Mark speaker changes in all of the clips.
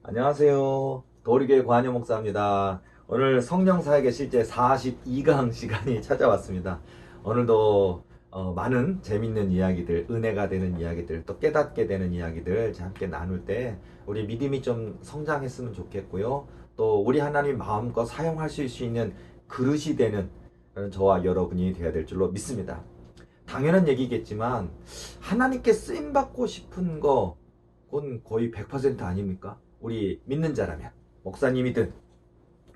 Speaker 1: 안녕하세요. 도리교회 관여 목사입니다. 오늘 성령사역의 실제 42강 시간이 찾아왔습니다. 오늘도 많은 재밌는 이야기들, 은혜가 되는 이야기들, 또 깨닫게 되는 이야기들 함께 나눌 때 우리 믿음이 좀 성장했으면 좋겠고요. 또 우리 하나님 마음껏 사용할 수 있는 그릇이 되는 그런 저와 여러분이 되어야 될 줄로 믿습니다. 당연한 얘기겠지만 하나님께 쓰임받고 싶은 그건 거의 100% 아닙니까? 우리 믿는 자라면 목사님이든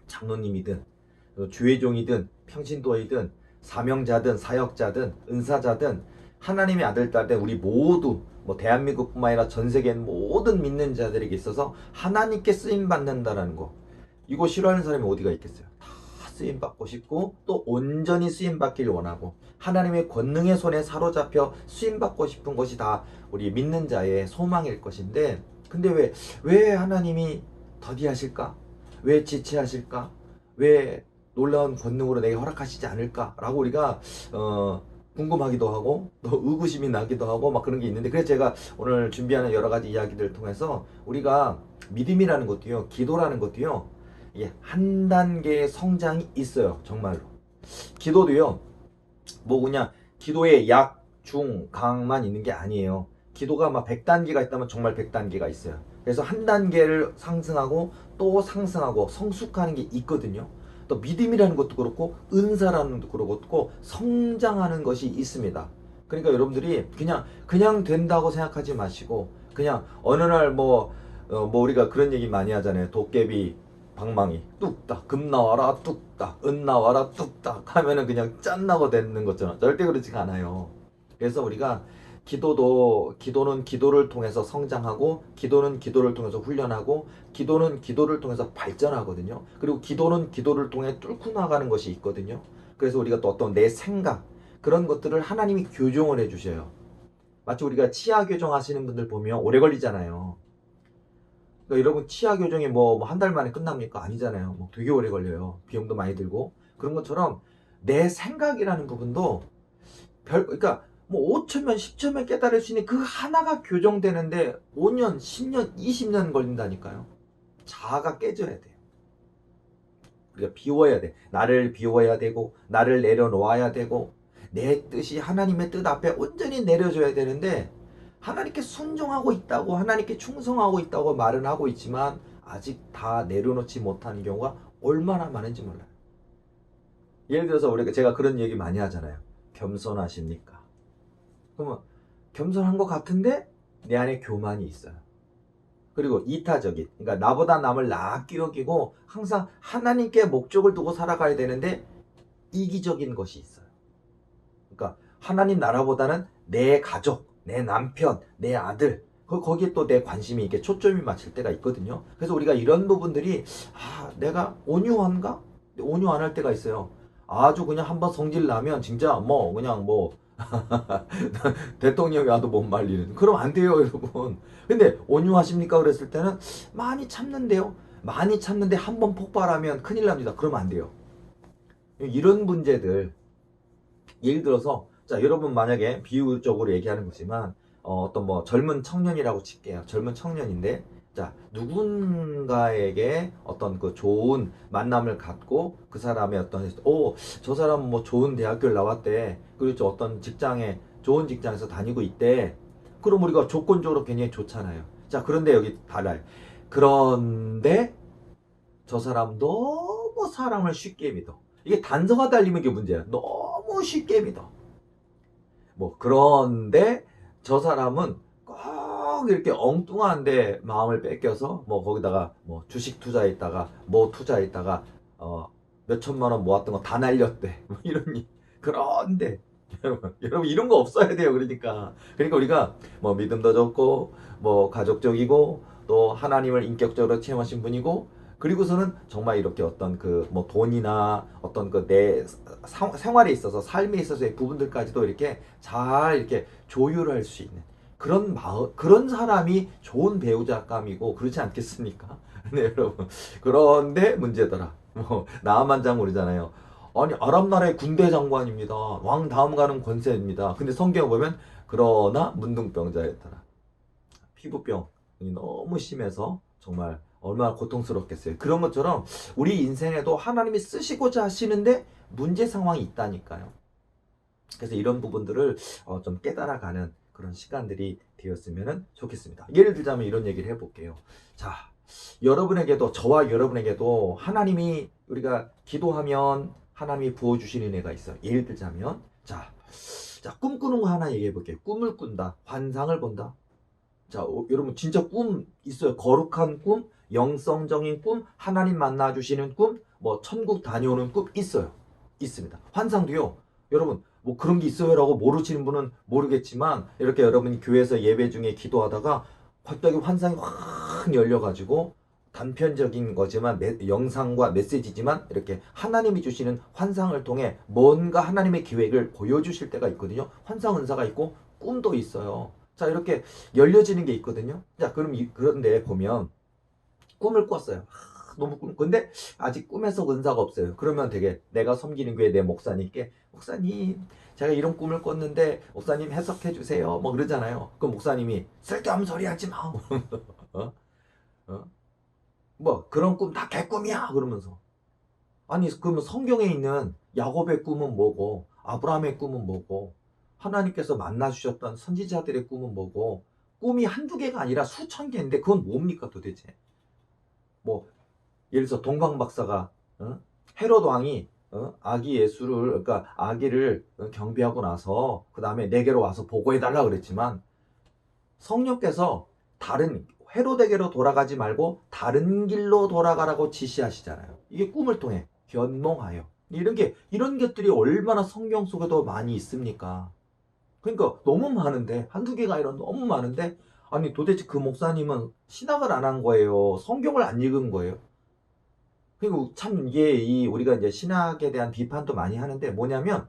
Speaker 1: 장로님이든 주의종이든 평신도이든 사명자든 사역자든 은사자든 하나님의 아들 딸된 우리 모두 대한민국뿐만 아니라 전 세계 모든 믿는 자들에게 있어서 하나님께 쓰임 받는다라는 거, 이거 싫어하는 사람이 어디가 있겠어요? 다 쓰임 받고 싶고 또 온전히 쓰임 받기를 원하고 하나님의 권능의 손에 사로잡혀 쓰임 받고 싶은 것이 다 우리 믿는 자의 소망일 것인데, 근데 왜 하나님이 더디하실까? 왜 지체하실까? 왜 놀라운 권능으로 내게 허락하시지 않을까? 라고 우리가 궁금하기도 하고 또 의구심이 나기도 하고 막 그런 게 있는데, 그래서 제가 오늘 준비하는 여러 가지 이야기들을 통해서 우리가 믿음이라는 것도요, 기도라는 것도요, 이게 한 단계의 성장이 있어요. 정말로. 기도도요, 그냥 기도의 약, 중, 강만 있는 게 아니에요. 기도가 막 100단계가 있다면 정말 100단계가 있어요. 그래서 한 단계를 상승하고 또 상승하고 성숙하는 게 있거든요. 또 믿음이라는 것도 그렇고 은사라는 것도 그렇고 성장하는 것이 있습니다. 그러니까 여러분들이 그냥 된다고 생각하지 마시고, 그냥 어느 날 우리가 그런 얘기 많이 하잖아요. 도깨비 방망이 뚝딱, 금 나와라 뚝딱, 은 나와라 뚝딱 하면은 그냥 짠나고 되는 것처럼 절대 그렇지가 않아요. 그래서 우리가 기도는 기도를 통해서 성장하고, 기도는 기도를 통해서 훈련하고, 기도는 기도를 통해서 발전하거든요. 그리고 기도는 기도를 통해 뚫고 나가는 것이 있거든요. 그래서 우리가 또 어떤 내 생각, 그런 것들을 하나님이 교정을 해주셔요. 마치 우리가 치아 교정 하시는 분들 보면 오래 걸리잖아요. 그러니까 여러분, 치아 교정이 한 달 만에 끝납니까? 아니잖아요. 되게 오래 걸려요. 비용도 많이 들고. 그런 것처럼 내 생각이라는 부분도 그러니까 5초면 10초면 깨달을 수 있는 그 하나가 교정되는데 5년, 10년, 20년 걸린다니까요. 자아가 깨져야 돼요. 우리가 비워야 돼. 나를 비워야 되고, 나를 내려놓아야 되고, 내 뜻이 하나님의 뜻 앞에 온전히 내려줘야 되는데, 하나님께 순종하고 있다고, 하나님께 충성하고 있다고 말은 하고 있지만 아직 다 내려놓지 못하는 경우가 얼마나 많은지 몰라요. 예를 들어서 제가 그런 얘기 많이 하잖아요. 겸손하십니까? 그러면 겸손한 것 같은데 내 안에 교만이 있어요. 그리고 이타적인, 그러니까 나보다 남을 낮게 여기고 항상 하나님께 목적을 두고 살아가야 되는데 이기적인 것이 있어요. 그러니까 하나님 나라보다는 내 가족, 내 남편, 내 아들, 거기에 또 내 관심이 이렇게 초점이 맞출 때가 있거든요. 그래서 우리가 이런 부분들이, 내가 온유한가? 온유 안 할 때가 있어요. 아주 그냥 한번 성질 나면 진짜 그냥 대통령이 와도 못 말리는, 그럼 안 돼요 여러분. 근데 온유하십니까 그랬을 때는 많이 참는데요, 많이 참는데 한번 폭발하면 큰일 납니다. 그러면 안 돼요. 이런 문제들, 예를 들어서, 자, 여러분 만약에 비유적으로 얘기하는 거지만 어떤 젊은 청년이라고 칠게요. 젊은 청년인데, 자, 누군가에게 어떤 그 좋은 만남을 갖고 그 사람의 저 사람 좋은 대학교를 나왔대. 그리고 저 어떤 좋은 직장에서 다니고 있대. 그럼 우리가 조건적으로 굉장히 좋잖아요. 자, 그런데 여기 달라요. 그런데 저 사람 너무 사람을 쉽게 믿어. 이게 단서가 달리면 이게 문제야. 너무 쉽게 믿어. 그런데 저 사람은 꼭 이렇게 엉뚱한데 마음을 뺏겨서 거기다가 주식 투자했다가 투자했다가 몇 천만 원 모았던 거 다 날렸대. 이런 그런데 여러분 이런 거 없어야 돼요. 그러니까 우리가 믿음도 좋고 가족적이고 또 하나님을 인격적으로 체험하신 분이고, 그리고서는 정말 이렇게 어떤 돈이나 어떤 내 생활에 있어서, 삶에 있어서의 부분들까지도 이렇게 잘 이렇게 조율할 수 있는 그런 마음, 그런 사람이 좋은 배우자감이고 그렇지 않겠습니까? 네, 여러분. 그런데 문제더라. 나만 장 모르잖아요. 아니, 아랍 나라의 군대 장관입니다. 왕 다음 가는 권세입니다. 근데 성경 보면 그러나 문둥병자였더라. 피부병이 너무 심해서 정말 얼마나 고통스럽겠어요. 그런 것처럼 우리 인생에도 하나님이 쓰시고자 하시는데 문제 상황이 있다니까요. 그래서 이런 부분들을 좀 깨달아가는 그런 시간들이 되었으면 좋겠습니다. 예를 들자면 이런 얘기를 해볼게요. 자, 여러분에게도, 저와 여러분에게도 하나님이, 우리가 기도하면 하나님이 부어주시는 애가 있어요. 예를 들자면, 자, 꿈꾸는 거 하나 얘기해 볼게요. 꿈을 꾼다. 환상을 본다. 자, 여러분 진짜 꿈 있어요. 거룩한 꿈, 영성적인 꿈, 하나님 만나주시는 꿈, 뭐 천국 다녀오는 꿈 있어요. 있습니다. 환상도요. 여러분 뭐 그런 게 있어요라고 모르시는 분은 모르겠지만, 이렇게 여러분이 교회에서 예배 중에 기도하다가 갑자기 환상이 확 열려가지고, 단편적인 거지만 영상과 메시지지만 이렇게 하나님이 주시는 환상을 통해 뭔가 하나님의 계획을 보여주실 때가 있거든요. 환상 은사가 있고 꿈도 있어요. 자, 이렇게 열려지는 게 있거든요. 자, 그럼 그런데 보면 꿈을 꿨어요. 너무 근데 아직 꿈에서 은사가 없어요. 그러면 되게, 내가 섬기는 교회 내 목사님께, 목사님 제가 이런 꿈을 꿨는데 목사님 해석해 주세요 뭐 그러잖아요. 그럼 목사님이 쓸데없는 소리 하지 마. 어? 어? 뭐 그런 꿈 다 개꿈이야 그러면서, 아니 그러면 성경에 있는 야곱의 꿈은 뭐고, 아브라함의 꿈은 뭐고, 하나님께서 만나주셨던 선지자들의 꿈은 뭐고, 꿈이 한두 개가 아니라 수천 개인데 그건 뭡니까 도대체. 뭐 예를 들어서 동방박사가, 헤롯 왕이 아기 예수를, 그러니까 아기를 경배하고 나서 그 다음에 내게로 와서 보고해달라 그랬지만, 성령께서 다른 헤롯에게로 돌아가지 말고 다른 길로 돌아가라고 지시하시잖아요. 이게 꿈을 통해 변몽하여, 이런 것들이 얼마나 성경 속에도 많이 있습니까? 그러니까 너무 많은데, 한두 개가 아니라 너무 많은데, 아니 도대체 그 목사님은 신학을 안 한 거예요? 성경을 안 읽은 거예요? 그리고 참 이게 우리가 이제 신학에 대한 비판도 많이 하는데, 뭐냐면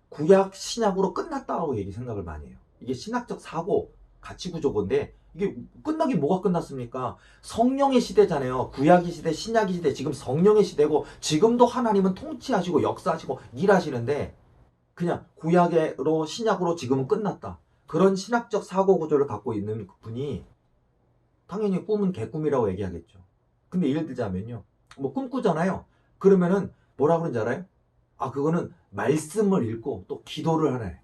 Speaker 1: 구약 신약으로 끝났다고 생각을 많이 해요. 이게 신학적 사고, 가치 구조인데, 이게 끝나긴 뭐가 끝났습니까? 성령의 시대잖아요. 구약의 시대, 신약의 시대, 지금 성령의 시대고, 지금도 하나님은 통치하시고 역사하시고 일하시는데, 그냥 구약으로 신약으로 지금은 끝났다. 그런 신학적 사고 구조를 갖고 있는 분이 당연히 꿈은 개꿈이라고 얘기하겠죠. 근데 예를 들자면요, 뭐 꿈꾸잖아요. 그러면은 뭐라 그러는지 알아요? 아, 그거는 말씀을 읽고 또 기도를 하래.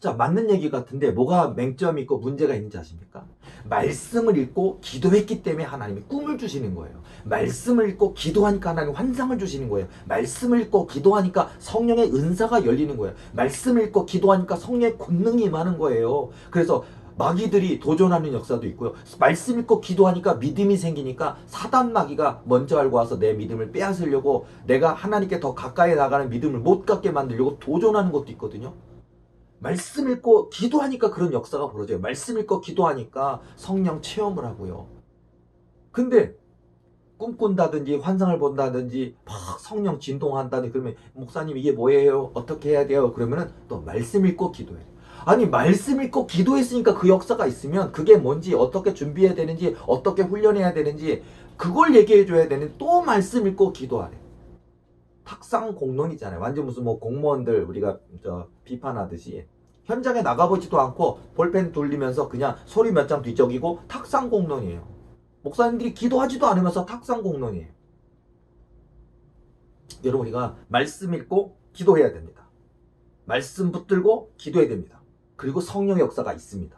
Speaker 1: 자, 맞는 얘기 같은데 뭐가 맹점이 있고 문제가 있는지 아십니까? 말씀을 읽고 기도했기 때문에 하나님이 꿈을 주시는 거예요. 말씀을 읽고 기도하니까 하나님이 환상을 주시는 거예요. 말씀을 읽고 기도하니까 성령의 은사가 열리는 거예요. 말씀을 읽고 기도하니까 성령의 권능이 임하는 거예요. 그래서 마귀들이 도전하는 역사도 있고요. 말씀 읽고 기도하니까 믿음이 생기니까 사단 마귀가 먼저 알고 와서 내 믿음을 빼앗으려고, 내가 하나님께 더 가까이 나가는 믿음을 못 갖게 만들려고 도전하는 것도 있거든요. 말씀 읽고 기도하니까 그런 역사가 벌어져요. 말씀 읽고 기도하니까 성령 체험을 하고요. 근데 꿈꾼다든지 환상을 본다든지 막 성령 진동한다든지 그러면, 목사님 이게 뭐예요? 어떻게 해야 돼요? 그러면은 또 말씀 읽고 기도해요. 아니 말씀 읽고 기도했으니까 그 역사가 있으면 그게 뭔지, 어떻게 준비해야 되는지, 어떻게 훈련해야 되는지 그걸 얘기해 줘야 되는, 또 말씀 읽고 기도하래. 탁상 공론이잖아요. 완전 무슨 뭐 공무원들 우리가 비판하듯이 현장에 나가보지도 않고 볼펜 돌리면서 그냥 소리 몇 장 뒤적이고 탁상 공론이에요. 목사님들이 기도하지도 않으면서 탁상 공론이에요. 여러분, 우리가 말씀 읽고 기도해야 됩니다. 말씀 붙들고 기도해야 됩니다. 그리고 성령의 역사가 있습니다.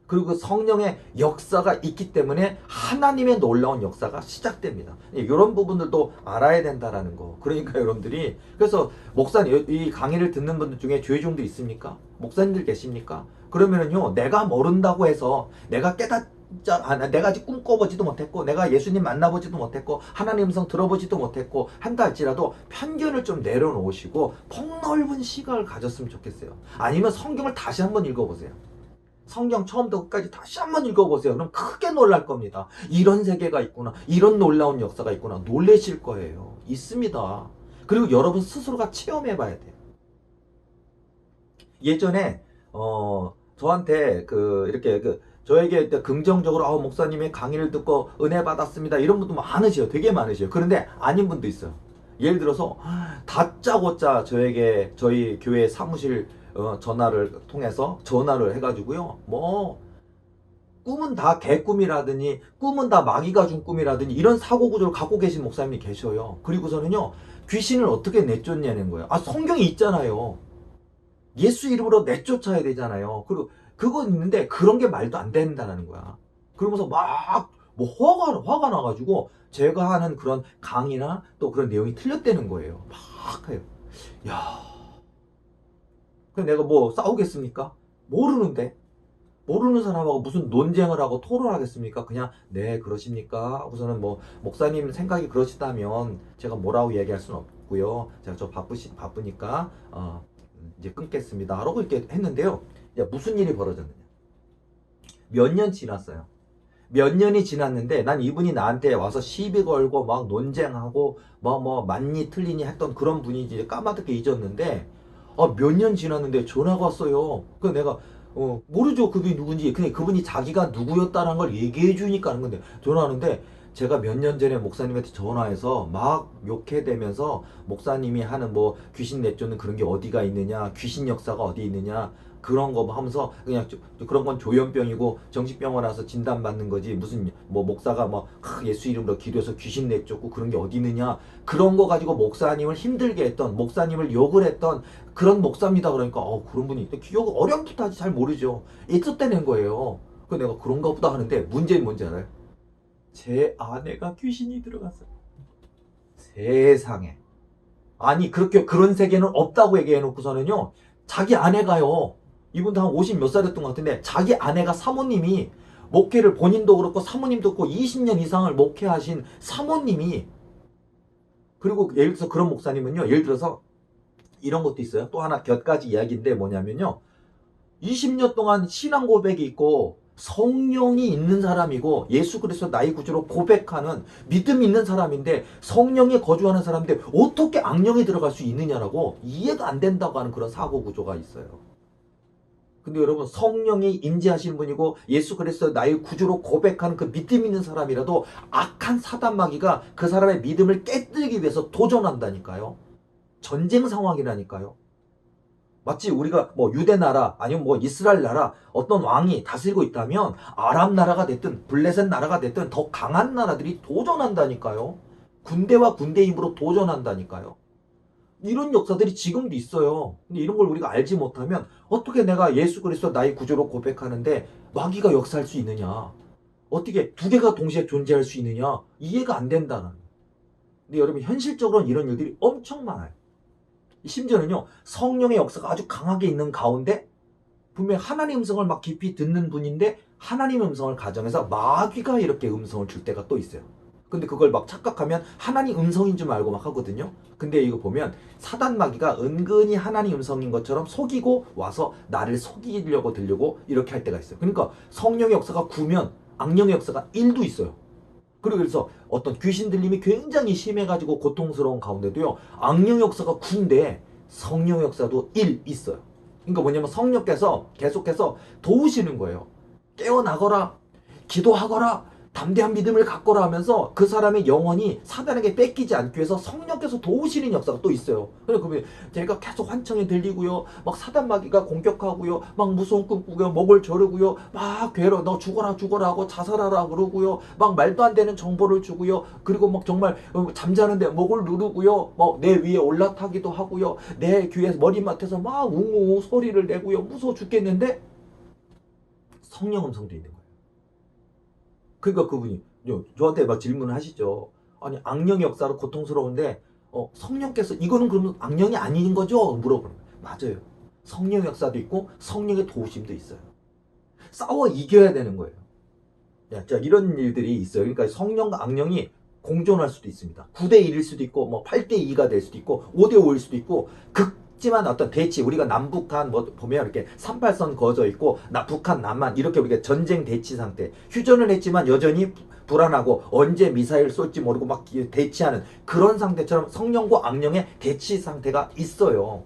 Speaker 1: 그리고 성령의 역사가 있기 때문에 하나님의 놀라운 역사가 시작됩니다. 이런 부분들도 알아야 된다라는 거. 그러니까 여러분들이, 그래서 목사님, 이 강의를 듣는 분들 중에 조회중도 있습니까? 목사님들 계십니까? 그러면은요, 내가 모른다고 해서, 내가 내가 아직 꿈꿔보지도 못했고, 내가 예수님 만나보지도 못했고, 하나님 음성 들어보지도 못했고 한다 할지라도 편견을 좀 내려놓으시고 폭넓은 시각을 가졌으면 좋겠어요. 아니면 성경을 다시 한번 읽어보세요. 성경 처음부터 끝까지 다시 한번 읽어보세요. 그럼 크게 놀랄 겁니다. 이런 세계가 있구나, 이런 놀라운 역사가 있구나, 놀라실 거예요. 있습니다. 그리고 여러분 스스로가 체험해봐야 돼요. 예전에 저한테 이렇게 저에게 긍정적으로 목사님의 강의를 듣고 은혜 받았습니다, 이런 분도 많으세요. 되게 많으세요. 그런데 아닌 분도 있어요. 예를 들어서 다짜고짜 저희 교회 사무실 전화를 통해서 전화를 해가지고요, 꿈은 다 개꿈이라더니 꿈은 다 마귀가 준 꿈이라더니 이런 사고 구조를 갖고 계신 목사님이 계셔요. 그리고서는요, 귀신을 어떻게 내쫓냐는 거예요. 아, 성경에 있잖아요. 예수 이름으로 내쫓아야 되잖아요. 그리고 그거 있는데 그런 게 말도 안 된다는 거야. 그러면서 막 뭐 화가 나가지고 제가 하는 그런 강의나 또 그런 내용이 틀렸다는 거예요. 막 해요. 야, 그럼 내가 뭐 싸우겠습니까? 모르는데. 모르는 사람하고 무슨 논쟁을 하고 토론하겠습니까? 그냥 네 그러십니까? 우선은 뭐 목사님 생각이 그러시다면 제가 뭐라고 얘기할 수는 없고요. 제가 저 바쁘니까 이제 끊겠습니다. 라고 이렇게 했는데요. 이제 무슨 일이 벌어졌느냐? 몇 년 지났어요. 몇 년이 지났는데 난 이분이 나한테 와서 시비 걸고 막 논쟁하고 뭐 맞니 틀리니 했던 그런 분이 이제 까마득히 잊었는데 몇 년 지났는데 전화가 왔어요. 그래서 내가 모르죠 그분이 누군지. 근데 그분이 자기가 누구였다는 걸 얘기해 주니까 하는 건데 전화하는데 제가 몇 년 전에 목사님한테 전화해서 막 욕해대면서 목사님이 하는 뭐 귀신 내쫓는 그런 게 어디가 있느냐, 귀신 역사가 어디 있느냐 그런 거 하면서 그냥 그런 건 조현병이고 정신병원 와서 진단받는 거지 무슨 뭐 목사가 뭐 예수 이름으로 기도해서 귀신 내쫓고 그런 게 어디 있느냐 그런 거 가지고 목사님을 힘들게 했던 목사님을 욕을 했던 그런 목사입니다. 그러니까 그런 분이 기억 어렴풋하지 잘 모르죠. 있었다는 거예요. 그 내가 그런가 보다 하는데 문제는 뭔지 알아요? 제 아내가 귀신이 들어갔어요. 세상에. 아니 그렇게 그런 세계는 없다고 얘기해 놓고서는요. 자기 아내가요. 이분도 한 50 몇 살이었던 것 같은데 자기 아내가 사모님이 목회를 본인도 그렇고 사모님도 그렇고 20년 이상을 목회하신 사모님이 그리고 예를 들어서 그런 목사님은요. 예를 들어서 이런 것도 있어요. 또 하나 곁가지 이야기인데 뭐냐면요. 20년 동안 신앙 고백이 있고 성령이 있는 사람이고 예수 그리스도 나의 구주로 고백하는 믿음 있는 사람인데 성령이 거주하는 사람인데 어떻게 악령이 들어갈 수 있느냐라고 이해가 안 된다고 하는 그런 사고 구조가 있어요. 근데 여러분 성령이 임재하시는 분이고 예수 그리스도 나의 구주로 고백하는 그 믿음 있는 사람이라도 악한 사단 마귀가 그 사람의 믿음을 깨뜨리기 위해서 도전한다니까요. 전쟁 상황이라니까요. 마치 우리가 뭐 유대 나라 아니면 뭐 이스라엘 나라 어떤 왕이 다스리고 있다면 아람 나라가 됐든 블레셋 나라가 됐든 더 강한 나라들이 도전한다니까요. 군대와 군대 힘으로 도전한다니까요. 이런 역사들이 지금도 있어요. 근데 이런 걸 우리가 알지 못하면 어떻게 내가 예수 그리스도 나의 구주로 고백하는데 마귀가 역사할 수 있느냐? 어떻게 두 개가 동시에 존재할 수 있느냐? 이해가 안 된다는. 근데 여러분 현실적으로는 이런 일들이 엄청 많아요. 심지어는요 성령의 역사가 아주 강하게 있는 가운데 분명 하나님 음성을 막 깊이 듣는 분인데 하나님 음성을 가정해서 마귀가 이렇게 음성을 줄 때가 또 있어요. 근데 그걸 막 착각하면 하나님 음성인 줄 알고 막 하거든요. 근데 이거 보면 사단 마귀가 은근히 하나님 음성인 것처럼 속이고 와서 나를 속이려고 들려고 이렇게 할 때가 있어요. 그러니까 성령의 역사가 9면 악령의 역사가 1도 있어요. 그리고 그래서 어떤 귀신 들림이 굉장히 심해가지고 고통스러운 가운데도요 악령 역사가 9인데 성령 역사도 1 있어요. 그러니까 뭐냐면 성령께서 계속해서 도우시는 거예요. 깨어나거라, 기도하거라, 담대한 믿음을 갖거라 하면서 그 사람의 영혼이 사단에게 뺏기지 않기 위해서 성령께서 도우시는 역사가 또 있어요. 그러면 제가 계속 환청이 들리고요. 막 사단 마귀가 공격하고요. 막 무서운 꿈 꾸고요. 목을 조르고요. 막 괴로 너 죽어라 죽어라 하고 자살하라 그러고요. 막 말도 안 되는 정보를 주고요. 그리고 막 정말 잠자는데 목을 누르고요. 내 위에 올라타기도 하고요. 내 귀에 머리맡에서 막 웅웅 소리를 내고요. 무서워 죽겠는데 성령 음성도 있는 거예요. 그러니까 그분이 저한테 막 질문을 하시죠. 아니 악령의 역사로 고통스러운데 성령께서 이거는 그러면 악령이 아닌 거죠? 물어보는 거예요. 맞아요. 성령의 역사도 있고 성령의 도우심도 있어요. 싸워 이겨야 되는 거예요. 자, 이런 일들이 있어요. 그러니까 성령과 악령이 공존할 수도 있습니다. 9대 1일 수도 있고 뭐 8대 2가 될 수도 있고 5대 5일 수도 있고 극지만 어떤 대치 우리가 남북한 뭐 보면 이렇게 38선 거져 있고 북한 남한 이렇게 우리가 전쟁 대치 상태 휴전을 했지만 여전히 불안하고 언제 미사일 쏠지 모르고 막 대치하는 그런 상태처럼 성령과 악령의 대치 상태가 있어요.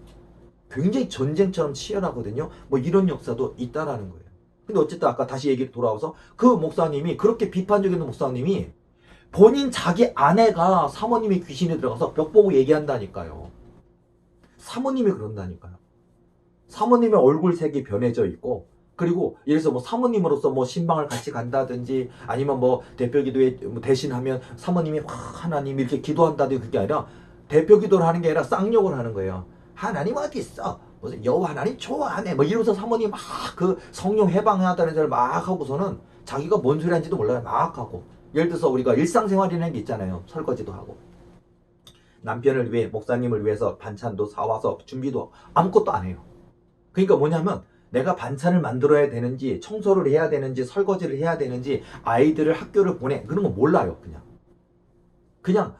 Speaker 1: 굉장히 전쟁처럼 치열하거든요. 뭐 이런 역사도 있다라는 거예요. 근데 어쨌든 아까 다시 얘기 돌아와서 그 목사님이 그렇게 비판적인 목사님이 본인 자기 아내가 사모님이 귀신이 들어가서 벽 보고 얘기한다니까요. 사모님이 그런다니까요. 사모님의 얼굴 색이 변해져 있고 그리고 예를 들어서 뭐 사모님으로서 뭐 신방을 같이 간다든지 아니면 뭐 대표 기도에 뭐 대신하면 사모님이 하나님 이렇게 기도한다든지 그게 아니라 대표 기도를 하는 게 아니라 쌍욕을 하는 거예요. 하나님 어디 있어? 무슨 여호와 하나님 좋아하네. 뭐 이러면서 사모님 막 그 성령 해방하다는 데를 막 하고서는 자기가 뭔 소리 하는지도 몰라요. 막 하고. 예를 들어서 우리가 일상생활이라는 게 있잖아요. 설거지도 하고. 남편을 위해 목사님을 위해서 반찬도 사와서 준비도 하고 아무것도 안 해요. 그러니까 뭐냐면 내가 반찬을 만들어야 되는지 청소를 해야 되는지 설거지를 해야 되는지 아이들을 학교를 보내 그런 거 몰라요. 그냥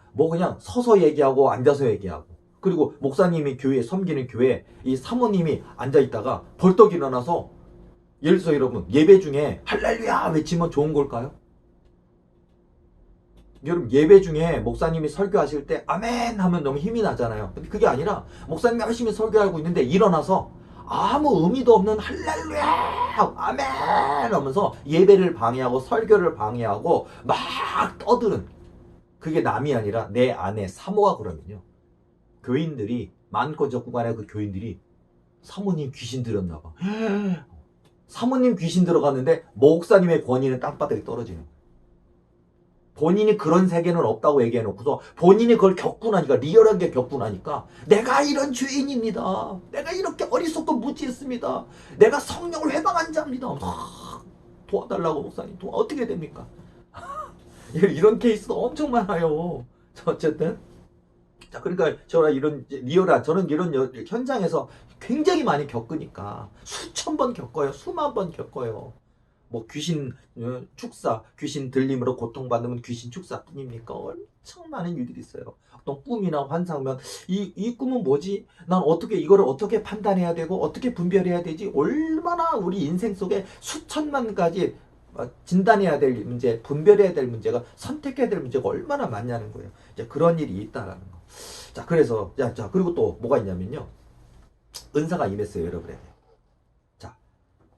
Speaker 1: 서서 얘기하고 앉아서 얘기하고 그리고 목사님이 교회 섬기는 교회 이 사모님이 앉아 있다가 벌떡 일어나서 예를 들어서 여러분 예배 중에 할렐루야 외치면 좋은 걸까요? 여러분 예배 중에 목사님이 설교하실 때 아멘 하면 너무 힘이 나잖아요. 근데 그게 아니라 목사님이 열심히 설교하고 있는데 일어나서 아무 의미도 없는 할렐루야 아멘 하면서 예배를 방해하고 설교를 방해하고 막 떠드는 그게 남이 아니라 내 안에 사모가 그러면요. 교인들이 많고 적고 간에 그 교인들이 사모님 귀신 들었나 봐. 사모님 귀신 들어갔는데 목사님의 권위는 땅바닥에 떨어지는 거예요. 본인이 그런 세계는 없다고 얘기해놓고서 본인이 그걸 겪고 나니까 리얼하게 겪고 나니까 내가 이런 죄인입니다. 내가 이렇게 어리석고 무지했습니다. 내가 성령을 회방한 자입니다. 도와달라고 목사님 어떻게 됩니까? 이런 케이스도 엄청 많아요. 어쨌든 자 그러니까 저는 이런 리얼한 저는 이런 현장에서 굉장히 많이 겪으니까 수천 번 겪어요. 수만 번 겪어요. 뭐 귀신 축사, 귀신 들림으로 고통받으면 귀신 축사뿐입니까? 엄청 많은 일들이 있어요. 어떤 꿈이나 환상면 이 꿈은 뭐지? 난 어떻게 이거를 어떻게 판단해야 되고 어떻게 분별해야 되지? 얼마나 우리 인생 속에 수천만 가지 진단해야 될 문제, 분별해야 될 문제가 선택해야 될 문제가 얼마나 많냐는 거예요. 이제 그런 일이 있다라는 거. 자 그래서 자 그리고 또 뭐가 있냐면요. 은사가 임했어요 여러분에게.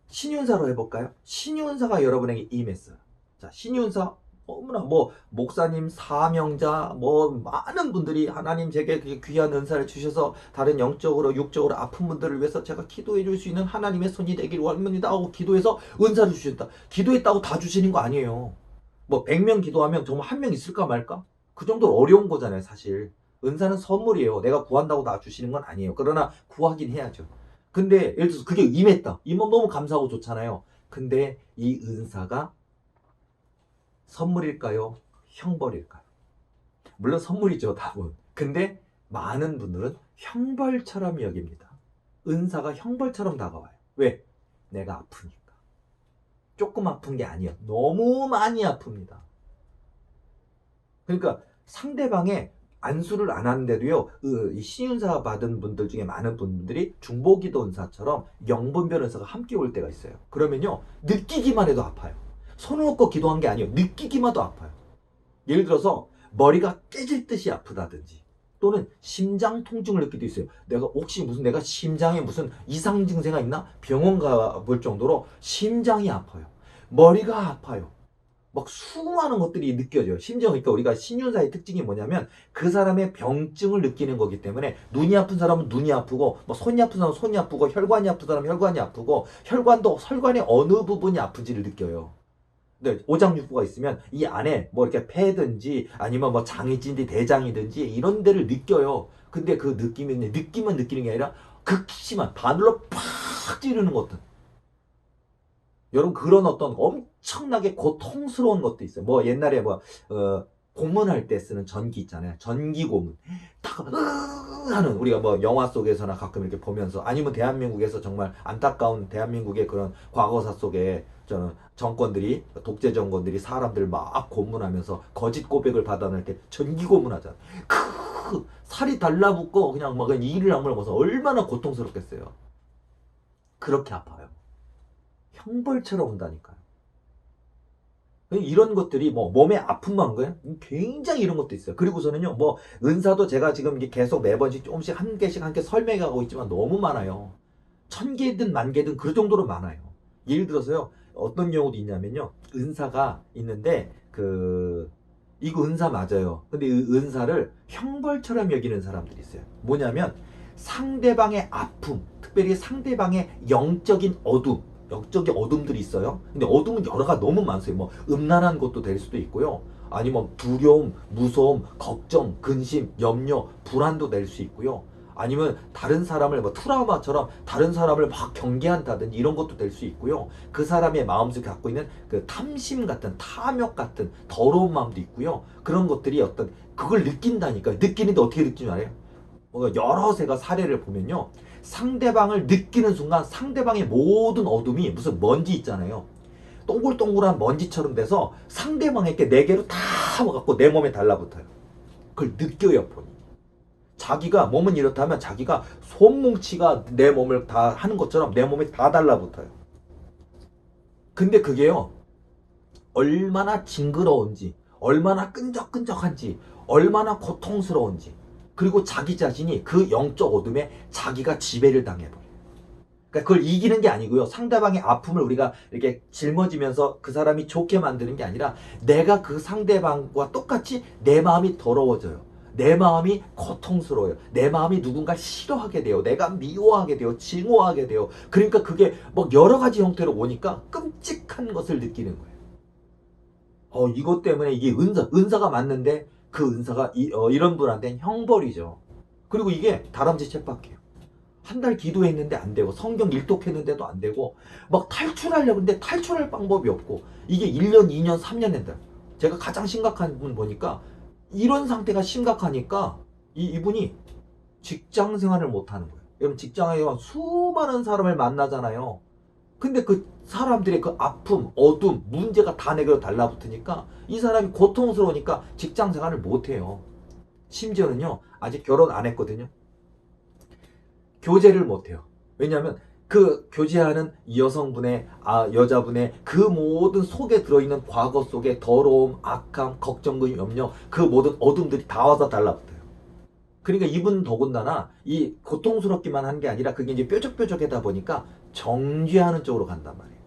Speaker 1: 신윤사로 해볼까요? 신윤사가 여러분에게 임했어요. 자, 신윤사 너무나 뭐 목사님, 사명자, 뭐 많은 분들이 하나님 제게 귀한 은사를 주셔서 다른 영적으로 육적으로 아픈 분들을 위해서 제가 기도해 줄 수 있는 하나님의 손이 되길 원합니다 하고 기도해서 은사를 주셨다. 기도했다고 다 주시는 거 아니에요. 뭐 100명 기도하면 정말 한 명 있을까 말까? 그 정도로 어려운 거잖아요 사실. 은사는 선물이에요. 내가 구한다고 다 주시는 건 아니에요. 그러나 구하긴 해야죠. 근데 예를 들어서 그게 임했다. 임하면 너무 감사하고 좋잖아요. 근데 이 은사가 선물일까요? 형벌일까요? 물론 선물이죠, 답은. 근데 많은 분들은 형벌처럼 여깁니다. 은사가 형벌처럼 다가와요. 왜? 내가 아프니까. 조금 아픈 게 아니에요. 너무 많이 아픕니다. 그러니까 상대방의 안수를 안 하는데도요, 이 신윤사 받은 분들 중에 많은 분들이 중보기도 은사처럼 영분별 은사가 함께 올 때가 있어요. 그러면요, 느끼기만 해도 아파요. 손을 놓고 기도한 게 아니에요. 느끼기만 해도 아파요. 예를 들어서 머리가 깨질 듯이 아프다든지 또는 심장 통증을 느낄 때 있어요. 내가 심장에 무슨 이상 증세가 있나? 병원 가볼 정도로 심장이 아파요. 머리가 아파요. 막 수많은 것들이 느껴져요. 심지어 그러니까 우리가 신윤사의 특징이 뭐냐면 그 사람의 병증을 느끼는 거기 때문에 눈이 아픈 사람은 눈이 아프고 뭐 손이 아픈 사람은 손이 아프고 혈관이 아픈 사람은 혈관이 아프고 혈관도 혈관의 어느 부분이 아픈지를 느껴요. 근데 오장육부가 있으면 이 안에 뭐 이렇게 폐든지 아니면 뭐 장이든지 대장이든지 이런 데를 느껴요. 근데 그 느낌만 느끼는 게 아니라 극심한 바늘로 팍 찌르는 것들. 여러분 그런 어떤 엄청나게 고통스러운 것도 있어요. 뭐 옛날에 고문할 때 쓰는 전기 있잖아요. 전기 고문. 딱 하는 우리가 뭐 영화 속에서나 가끔 이렇게 보면서 아니면 대한민국에서 정말 안타까운 대한민국의 그런 과거사 속에 저는 정권들이 독재 정권들이 사람들 막 고문하면서 거짓 고백을 받아낼 때 전기 고문하잖아요. 살이 달라붙고 그냥 막 이를 악물어서 얼마나 고통스럽겠어요. 그렇게 아파요. 형벌처럼 온다니까요. 이런 것들이 뭐 몸에 아픔만 거예요? 굉장히 이런 것도 있어요. 그리고서는요, 뭐 은사도 제가 지금 계속 매번씩 조금씩 한 개씩 설명하고 있지만 너무 많아요. 1000개든 10,000개든 그 정도로 많아요. 예를 들어서요, 어떤 경우도 있냐면요, 은사가 있는데 이거 은사 맞아요. 근데 이 은사를 형벌처럼 여기는 사람들이 있어요. 뭐냐면 상대방의 아픔, 특별히 상대방의 영적인 어둠 영적인 어둠들이 있어요. 근데 어둠은 여러 가지 너무 많아요. 뭐 음란한 것도 될 수도 있고요. 아니면 두려움, 무서움, 걱정, 근심, 염려, 불안도 될 수 있고요. 아니면 다른 사람을 뭐 트라우마처럼 다른 사람을 막 경계한다든지 이런 것도 될 수 있고요. 그 사람의 마음속에 갖고 있는 그 탐심 같은 탐욕 같은 더러운 마음도 있고요. 그런 것들이 어떤 그걸 느낀다니까. 느끼는데 어떻게 느끼는 줄 알아요? 여러 새가 사례를 보면요. 상대방을 느끼는 순간 상대방의 모든 어둠이 무슨 먼지 있잖아요. 동글동글한 먼지처럼 돼서 상대방에게 내게로 다 와갖고 내 몸에 달라붙어요. 그걸 느껴요, 본인이. 자기가 몸은 이렇다면 자기가 손뭉치가 내 몸을 다 하는 것처럼 내 몸에 다 달라붙어요. 근데 그게요, 얼마나 징그러운지, 얼마나 끈적끈적한지, 얼마나 고통스러운지, 그리고 자기 자신이 그 영적 어둠에 자기가 지배를 당해버려요. 그러니까 그걸 이기는 게 아니고요. 상대방의 아픔을 우리가 이렇게 짊어지면서 그 사람이 좋게 만드는 게 아니라 내가 그 상대방과 똑같이 내 마음이 더러워져요. 내 마음이 고통스러워요. 내 마음이 누군가를 싫어하게 돼요. 내가 미워하게 돼요. 증오하게 돼요. 그러니까 그게 뭐 여러 가지 형태로 오니까 끔찍한 것을 느끼는 거예요. 이것 때문에 이게 은사가 맞는데 그 은사가 이런 분한테는 형벌이죠. 그리고 이게 다람쥐 쳇바퀴예요. 한 달 기도했는데 안 되고 성경 일독했는데도 안 되고 막 탈출하려고 했는데 탈출할 방법이 없고 이게 1년, 2년, 3년 된다. 제가 가장 심각한 분 보니까 이런 상태가 심각하니까 이분이 직장 생활을 못 하는 거예요. 여러분 직장에 수많은 사람을 만나잖아요. 근데 그 사람들의 그 아픔, 어둠, 문제가 다 내게로 달라붙으니까 이 사람이 고통스러우니까 직장 생활을 못 해요. 심지어는요, 아직 결혼 안 했거든요. 교제를 못 해요. 왜냐하면 그 교제하는 여성분의, 여자분의 그 모든 속에 들어있는 과거 속에 더러움, 악함, 걱정과 염려, 그 모든 어둠들이 다 와서 달라붙어요. 그러니까 이분 더군다나 이 고통스럽기만 한 게 아니라 그게 이제 뾰족뾰족하다 보니까 정죄하는 쪽으로 간단 말이에요.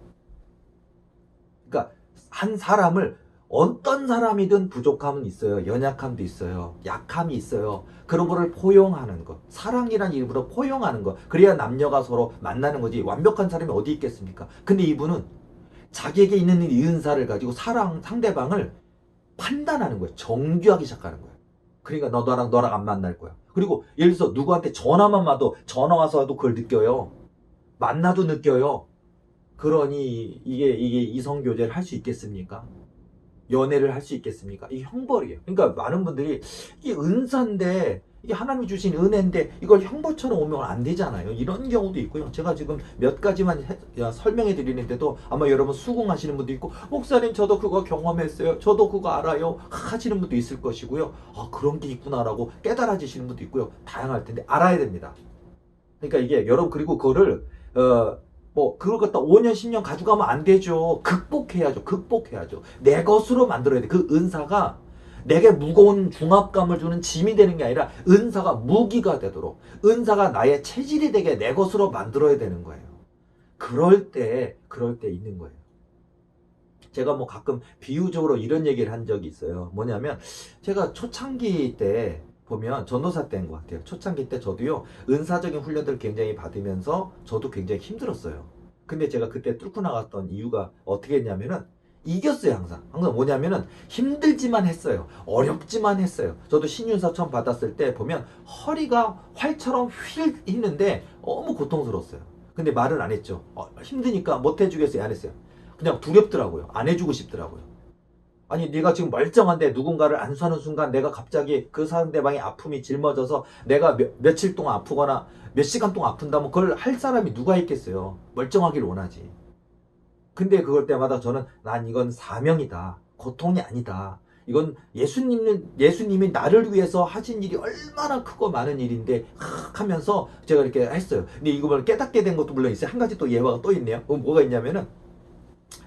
Speaker 1: 그러니까 한 사람을 어떤 사람이든 부족함은 있어요. 연약함도 있어요. 약함이 있어요. 그런 거를 포용하는 것. 사랑이란 이름으로 포용하는 것. 그래야 남녀가 서로 만나는 거지. 완벽한 사람이 어디 있겠습니까? 근데 이분은 자기에게 있는 이 은사를 가지고 상대방을 판단하는 거예요. 정죄하기 시작하는 거예요. 그러니까 너랑 안 만날 거야. 그리고 예를 들어서 누구한테 전화만 와도 전화 와서도 그걸 느껴요. 만나도 느껴요. 그러니 이게 이성교제를 할 수 있겠습니까? 연애를 할 수 있겠습니까? 이게 형벌이에요. 그러니까 많은 분들이 이게 은사인데 이게 하나님이 주신 은혜인데 이걸 형벌처럼 오면 안 되잖아요. 이런 경우도 있고요. 제가 지금 몇 가지만 설명해 드리는데도 아마 여러분 수긍하시는 분도 있고 목사님 저도 그거 경험했어요. 저도 그거 알아요. 하시는 분도 있을 것이고요. 그런 게 있구나라고 깨달아지시는 분도 있고요. 다양할 텐데 알아야 됩니다. 그러니까 이게 여러분 그리고 그거를 그걸 갖다 5년, 10년 가져가면 안 되죠. 극복해야죠. 내 것으로 만들어야 돼. 그 은사가 내게 무거운 중압감을 주는 짐이 되는 게 아니라 은사가 무기가 되도록 은사가 나의 체질이 되게 내 것으로 만들어야 되는 거예요. 그럴 때 있는 거예요. 제가 뭐 가끔 비유적으로 이런 얘기를 한 적이 있어요. 뭐냐면 제가 초창기 때 보면 전도사 때인 것 같아요. 초창기 때 저도요 은사적인 훈련들을 굉장히 받으면서 저도 굉장히 힘들었어요. 근데 제가 그때 뚫고 나갔던 이유가 어떻게 했냐면은 이겼어요. 항상 뭐냐면은 힘들지만 했어요. 어렵지만 했어요. 저도 신윤사 처음 받았을 때 보면 허리가 활처럼 휠 했는데 너무 고통스러웠어요. 근데 말은 안 했죠. 힘드니까 못 해주겠어요. 안 했어요. 그냥 두렵더라고요. 안 해주고 싶더라고요. 아니 네가 지금 멀쩡한데 누군가를 안수하는 순간 내가 갑자기 그 상대방의 아픔이 짊어져서 내가 며칠 동안 아프거나 몇 시간 동안 아픈다면 그걸 할 사람이 누가 있겠어요. 멀쩡하길 원하지. 근데 그럴 때마다 저는 난 이건 사명이다. 고통이 아니다. 이건 예수님이 나를 위해서 하신 일이 얼마나 크고 많은 일인데 하면서 제가 이렇게 했어요. 근데 이걸 깨닫게 된 것도 물론 있어요. 한 가지 또 예화가 또 있네요. 뭐가 있냐면은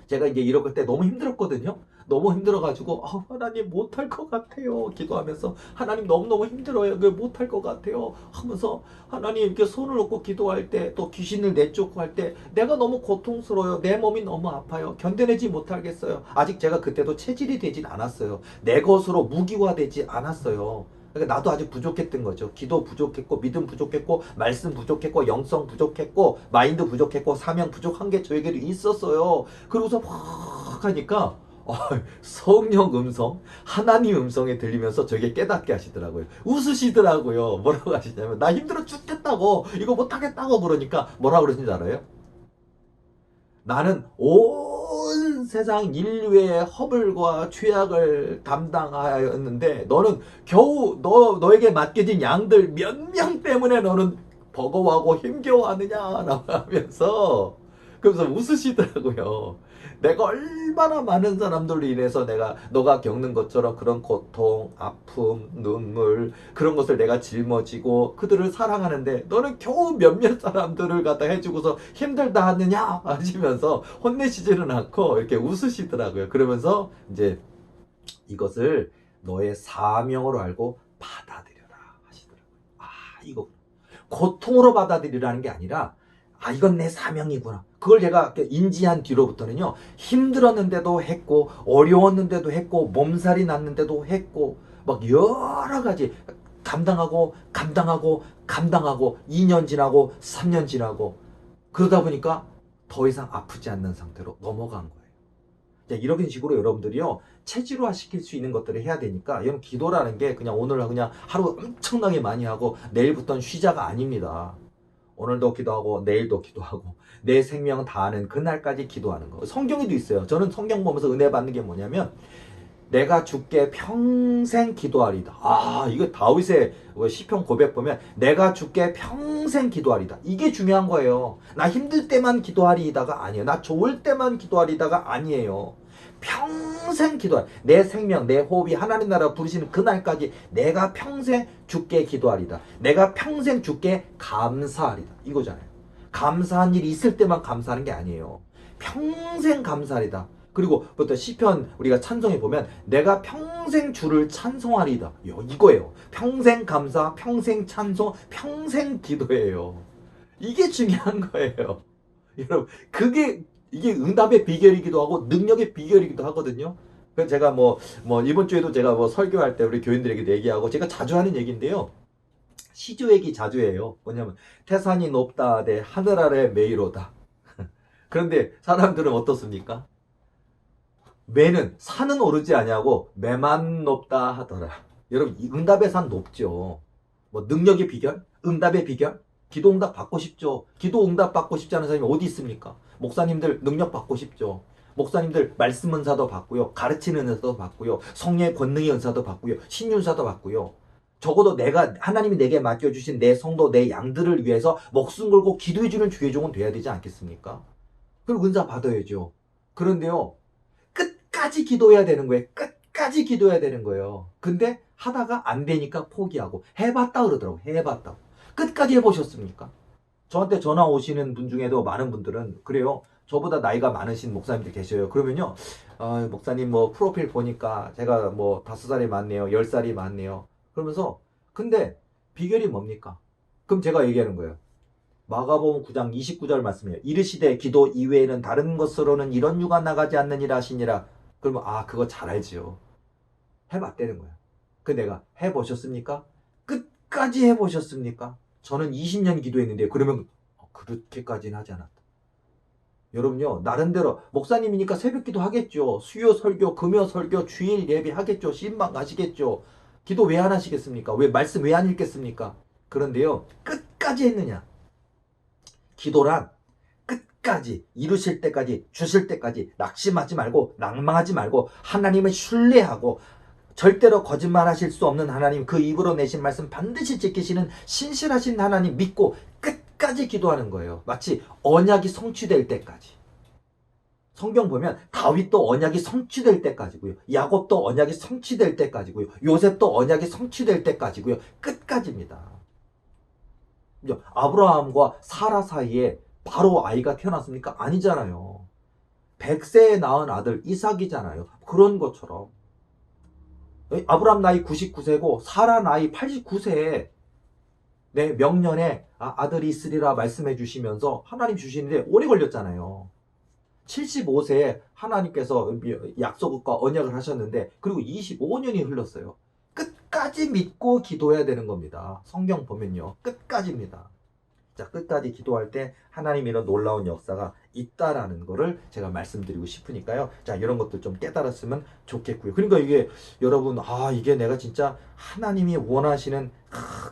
Speaker 1: 제가 이제 이럴 때 너무 힘들었거든요. 너무 힘들어가지고 하나님 못할 것 같아요 기도하면서 하나님 너무너무 힘들어요 못할 것 같아요 하면서 하나님 이렇게 손을 놓고 기도할 때 또 귀신을 내쫓고 할 때 내가 너무 고통스러워요. 내 몸이 너무 아파요. 견뎌내지 못하겠어요. 아직 제가 그때도 체질이 되진 않았어요. 내 것으로 무기화되지 않았어요. 그러니까 나도 아직 부족했던 거죠. 기도 부족했고, 믿음 부족했고, 말씀 부족했고, 영성 부족했고, 마인드 부족했고, 사명 부족한 게 저에게도 있었어요. 그러고서 막 하니까 성령 음성, 하나님 음성이 들리면서 저에게 깨닫게 하시더라고요. 웃으시더라고요. 뭐라고 하시냐면 나 힘들어 죽겠다고, 이거 못하겠다고. 그러니까 뭐라고 그러신지 알아요? 나는 온 세상 인류의 허물과 죄악을 담당하였는데 너는 겨우 너에게 맡겨진 양들 몇 명 때문에 너는 버거워하고 힘겨워하느냐라고 하면서, 그러면서 웃으시더라고요. 내가 얼마나 많은 사람들로 인해서 내가 너가 겪는 것처럼 그런 고통, 아픔, 눈물 그런 것을 내가 짊어지고 그들을 사랑하는데 너는 겨우 몇몇 사람들을 갖다 해주고서 힘들다 하느냐 하시면서 혼내시지는 않고 이렇게 웃으시더라고요. 그러면서 이제 이것을 너의 사명으로 알고 받아들여라 하시더라고요. 아, 이거 고통으로 받아들이라는 게 아니라 이건 내 사명이구나. 그걸 제가 인지한 뒤로부터는요, 힘들었는데도 했고, 어려웠는데도 했고, 몸살이 났는데도 했고, 막 여러 가지 감당하고 2년 지나고 3년 지나고 그러다 보니까 더 이상 아프지 않는 상태로 넘어간 거예요. 이런 식으로 여러분들이요, 체질화 시킬 수 있는 것들을 해야 되니까, 여러분 기도라는 게 그냥 오늘 그냥 하루 엄청나게 많이 하고 내일부터는 쉬자가 아닙니다. 오늘도 기도하고 내일도 기도하고 내 생명 다하는 그날까지 기도하는 거. 성경에도 있어요. 저는 성경 보면서 은혜 받는 게 뭐냐면 내가 주께 평생 기도하리다. 이거 다윗의 시편 고백 보면 내가 주께 평생 기도하리다. 이게 중요한 거예요. 나 힘들 때만 기도하리다가 아니에요. 나 좋을 때만 기도하리다가 아니에요. 평생 기도할, 내 생명, 내 호흡이 하나님 나라 부르시는 그날까지 내가 평생 주께 기도하리다. 내가 평생 주께 감사하리다. 이거잖아요. 감사한 일이 있을 때만 감사하는 게 아니에요. 평생 감사하리다. 그리고 또 시편 우리가 찬송해 보면 내가 평생 주를 찬송하리다. 이거예요. 평생 감사, 평생 찬송, 평생 기도예요. 이게 중요한 거예요. 여러분, 이게 응답의 비결이기도 하고 능력의 비결이기도 하거든요. 그래서 제가 이번 주에도 제가 설교할 때 우리 교인들에게도 얘기하고 제가 자주 하는 얘기인데요. 시조 얘기 자주 해요. 뭐냐면 태산이 높다 대 하늘 아래 메이로다. 그런데 사람들은 어떻습니까? 매는 산은 오르지 아니하고 매만 높다 하더라. 여러분, 이 응답의 산 높죠. 능력의 비결? 응답의 비결? 기도 응답 받고 싶죠. 기도 응답 받고 싶지 않은 사람이 어디 있습니까? 목사님들 능력 받고 싶죠. 목사님들 말씀 은사도 받고요. 가르치는 은사도 받고요. 성령의 권능의 은사도 받고요. 신윤사도 받고요. 적어도 하나님이 내게 맡겨주신 내 성도, 내 양들을 위해서 목숨 걸고 기도해주는 주의 종은 돼야 되지 않겠습니까? 그리고 은사 받아야죠. 그런데요, 끝까지 기도해야 되는 거예요. 끝까지 기도해야 되는 거예요. 근데 하다가 안 되니까 포기하고 해봤다 그러더라고. 해봤다고. 끝까지 해보셨습니까? 저한테 전화 오시는 분 중에도 많은 분들은 그래요. 저보다 나이가 많으신 목사님들 계셔요. 그러면요, 목사님 프로필 보니까 제가 5살이 많네요. 10살이 많네요. 그러면서 근데 비결이 뭡니까? 그럼 제가 얘기하는 거예요. 마가복음 9장 29절 말씀이에요. 이르시되 기도 이외에는 다른 것으로는 이런 유가 나가지 않느니라 하시니라. 그러면 그거 잘 알지요. 해봤다는 거야. 그 내가 해보셨습니까? 끝까지 해보셨습니까? 저는 20년 기도했는데 그러면 그렇게까지는 하지 않았다. 여러분요, 나름대로 목사님이니까 새벽기도 하겠죠. 수요 설교, 금요 설교, 주일 예배 하겠죠. 신방 가시겠죠. 기도 왜 안 하시겠습니까? 왜 말씀 왜 안 읽겠습니까? 그런데요, 끝까지 했느냐? 기도란 끝까지 이루실 때까지 주실 때까지 낙심하지 말고 낭망하지 말고 하나님을 신뢰하고 절대로 거짓말하실 수 없는 하나님, 그 입으로 내신 말씀 반드시 지키시는 신실하신 하나님 믿고 끝까지 기도하는 거예요. 마치 언약이 성취될 때까지. 성경 보면 다윗도 언약이 성취될 때까지고요. 야곱도 언약이 성취될 때까지고요. 요셉도 언약이 성취될 때까지고요. 끝까지입니다. 아브라함과 사라 사이에 바로 아이가 태어났습니까? 아니잖아요. 100세에 낳은 아들 이삭이잖아요. 그런 것처럼 아브라함 나이 99세고 사라 나이 89세에 내 명년에 아들이 있으리라 말씀해 주시면서 하나님 주시는데 오래 걸렸잖아요. 75세에 하나님께서 약속과 언약을 하셨는데 그리고 25년이 흘렀어요. 끝까지 믿고 기도해야 되는 겁니다. 성경 보면요. 끝까지입니다. 자, 끝까지 기도할 때 하나님 이런 놀라운 역사가 있다라는 거를 제가 말씀드리고 싶으니까요. 자, 이런 것들 좀 깨달았으면 좋겠고요. 그러니까 이게 여러분, 이게 내가 진짜 하나님이 원하시는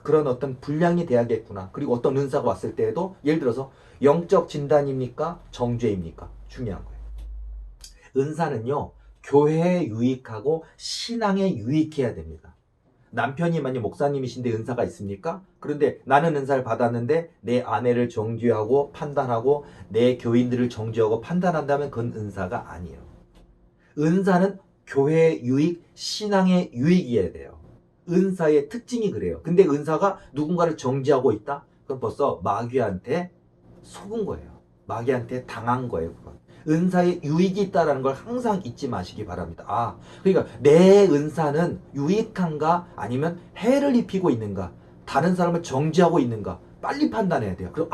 Speaker 1: 그런 어떤 분량이 돼야겠구나. 그리고 어떤 은사가 왔을 때에도 예를 들어서 영적 진단입니까? 정죄입니까? 중요한 거예요. 은사는요, 교회에 유익하고 신앙에 유익해야 됩니다. 남편이 만약 목사님이신데 은사가 있습니까? 그런데 나는 은사를 받았는데 내 아내를 정죄하고 판단하고 내 교인들을 정죄하고 판단한다면 그건 은사가 아니에요. 은사는 교회의 유익, 신앙의 유익이어야 돼요. 은사의 특징이 그래요. 근데 은사가 누군가를 정죄하고 있다? 그럼 벌써 마귀한테 속은 거예요. 마귀한테 당한 거예요. 그건. 은사에 유익이 있다는 걸 항상 잊지 마시기 바랍니다. 그러니까 내 은사는 유익한가 아니면 해를 입히고 있는가, 다른 사람을 정죄하고 있는가 빨리 판단해야 돼요. 그럼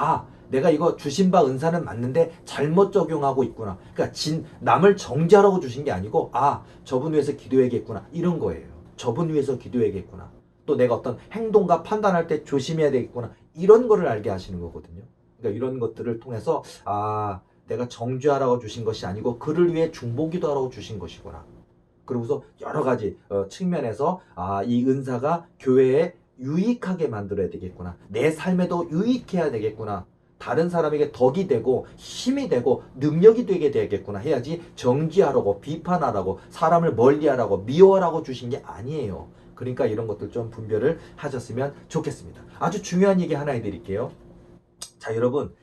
Speaker 1: 내가 이거 주신 바 은사는 맞는데 잘못 적용하고 있구나. 그러니까 남을 정죄하라고 주신 게 아니고 저분 위해서 기도해야겠구나 이런 거예요. 저분 위해서 기도해야겠구나. 또 내가 어떤 행동과 판단할 때 조심해야 되겠구나 이런 거를 알게 하시는 거거든요. 그러니까 이런 것들을 통해서 내가 정죄하라고 주신 것이 아니고 그를 위해 중보기도하라고 주신 것이구나. 그러고서 여러 가지 측면에서 이 은사가 교회에 유익하게 만들어야 되겠구나. 내 삶에도 유익해야 되겠구나. 다른 사람에게 덕이 되고 힘이 되고 능력이 되게 되겠구나 해야지 정죄하라고 비판하라고 사람을 멀리하라고 미워하라고 주신 게 아니에요. 그러니까 이런 것들 좀 분별을 하셨으면 좋겠습니다. 아주 중요한 얘기 하나 해드릴게요. 자, 여러분,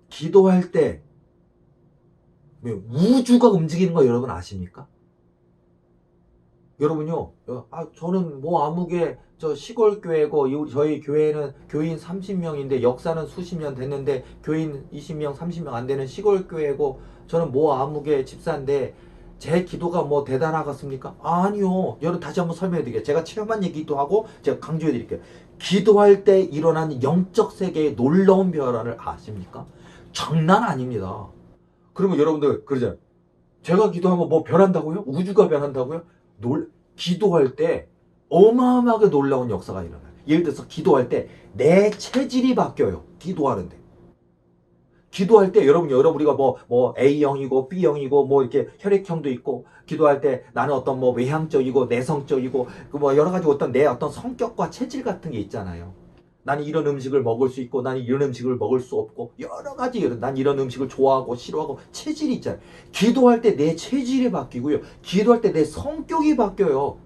Speaker 1: 기도할 때 우주가 움직이는 거 여러분 아십니까? 여러분요, 저는 아무개 저 시골 교회고 저희 교회는 교인 30명인데 역사는 수십 년 됐는데 교인 20명 30명 안 되는 시골 교회고 저는 아무개 집사인데 제 기도가 대단하겠습니까? 아니요. 여러분 다시 한번 설명해 드릴게요. 제가 체험한 얘기도 하고 제가 강조해 드릴게요. 기도할 때 일어난 영적 세계의 놀라운 변화를 아십니까? 장난 아닙니다. 그러면 여러분들 그러잖아요. 제가 기도하면 변한다고요? 우주가 변한다고요? 기도할 때 어마어마하게 놀라운 역사가 일어나요. 예를 들어서 기도할 때 내 체질이 바뀌어요. 기도하는데. 기도할 때 우리가 A형이고 B형이고 이렇게 혈액형도 있고 기도할 때 나는 어떤 외향적이고 내성적이고 여러 가지 어떤 내 어떤 성격과 체질 같은 게 있잖아요. 나는 이런 음식을 먹을 수 있고 나는 이런 음식을 먹을 수 없고 여러 가지 난 이런 음식을 좋아하고 싫어하고 체질이 있잖아요. 기도할 때 내 체질이 바뀌고요. 기도할 때 내 성격이 바뀌어요.